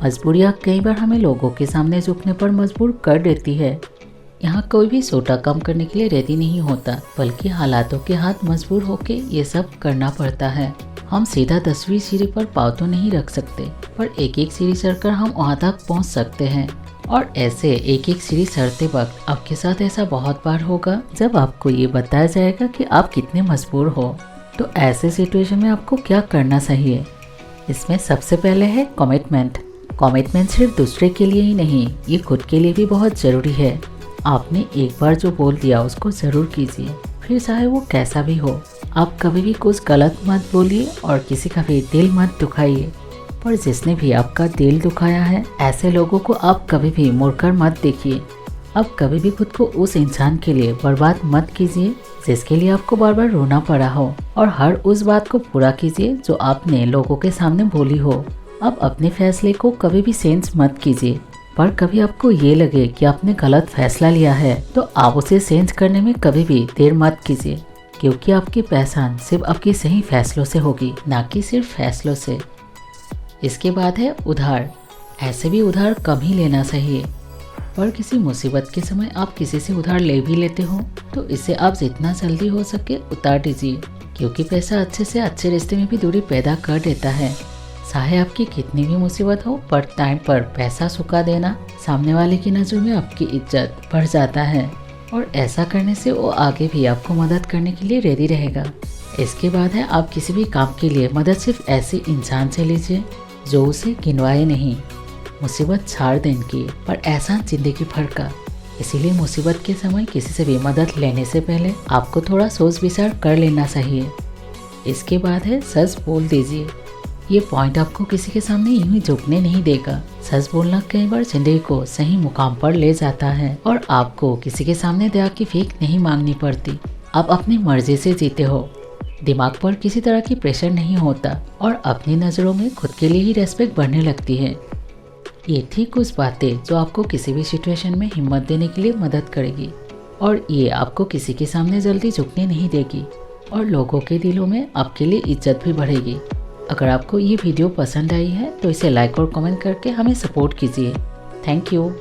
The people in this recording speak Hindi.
मजबूरियाँ कई बार हमें लोगों के सामने झुकने पर मजबूर कर देती है। यहाँ कोई भी छोटा काम करने के लिए रेडी नहीं होता, बल्कि हालातों के हाथ मजबूर होके ये सब करना पड़ता है। हम सीधा 10वीं सीढ़ी पर पाँव तो नहीं रख सकते, पर एक एक सीढ़ी चढ़कर हम वहाँ तक पहुँच सकते हैं। और ऐसे एक एक सीढ़ी चढ़ते वक्त आपके साथ ऐसा बहुत बार होगा जब आपको ये बताया जाएगा कि आप कितने मजबूर हो। तो ऐसे सिचुएशन में आपको क्या करना चाहिए? इसमें सबसे पहले है कमिटमेंट। कमिटमेंट सिर्फ दूसरे के लिए ही नहीं, ये खुद के लिए भी बहुत ज़रूरी है। आपने एक बार जो बोल दिया उसको ज़रूर कीजिए, फिर चाहे वो कैसा भी हो। आप कभी भी कुछ गलत मत बोलिए और किसी का भी दिल मत दुखाइए। पर जिसने भी आपका दिल दुखाया है, ऐसे लोगों को आप कभी भी मुड़कर मत देखिए। आप कभी भी खुद को उस इंसान के लिए बर्बाद मत कीजिए जिसके लिए आपको बार बार रोना पड़ा हो, और हर उस बात को पूरा कीजिए जो आपने लोगों के सामने बोली हो। आप अपने फैसले को कभी भी चेंज मत कीजिए, पर कभी आपको ये लगे कि आपने गलत फैसला लिया है तो आप उसे चेंज करने में कभी भी देर मत कीजिए, क्योंकि आपकी पहचान सिर्फ आपके सही फैसलों से होगी, ना कि सिर्फ फैसलों से। इसके बाद है उधार। ऐसे भी उधार कम ही लेना चाहिए, पर किसी मुसीबत के समय आप किसी से उधार ले भी लेते हो तो इसे आप जितना जल्दी हो सके उतार दीजिए, क्योंकि पैसा अच्छे से अच्छे रिश्ते में भी दूरी पैदा कर देता है। चाहे आपकी कितनी भी मुसीबत हो, पर टाइम पर पैसा चुका देना सामने वाले की नज़र में आपकी इज्जत बढ़ जाता है, और ऐसा करने से वो आगे भी आपको मदद करने के लिए रेडी रहेगा। इसके बाद है आप किसी भी काम के लिए मदद सिर्फ ऐसे इंसान से लीजिए जो उसे गिनवाए नहीं। मुसीबत 4 दिन की, पर एहसान जिंदगी भर का। इसीलिए मुसीबत के समय किसी से भी मदद लेने से पहले आपको थोड़ा सोच विचार कर लेना चाहिए। इसके बाद है सच बोल दीजिए। ये पॉइंट आपको किसी के सामने यूं ही झुकने नहीं देगा। सच बोलना कई बार जिंदगी को सही मुकाम पर ले जाता है, और आपको किसी के सामने दया की भीख नहीं मांगनी पड़ती। आप अपनी मर्जी से जीते हो, दिमाग पर किसी तरह की प्रेशर नहीं होता, और अपनी नज़रों में खुद के लिए ही रेस्पेक्ट बढ़ने लगती है। ये थी कुछ बातें जो आपको किसी भी सिचुएशन में हिम्मत देने के लिए मदद करेगी, और ये आपको किसी के सामने जल्दी झुकने नहीं देगी, और लोगों के दिलों में आपके लिए इज्जत भी बढ़ेगी। अगर आपको ये वीडियो पसंद आई है तो इसे लाइक और कमेंट करके हमें सपोर्ट कीजिए। Thank you.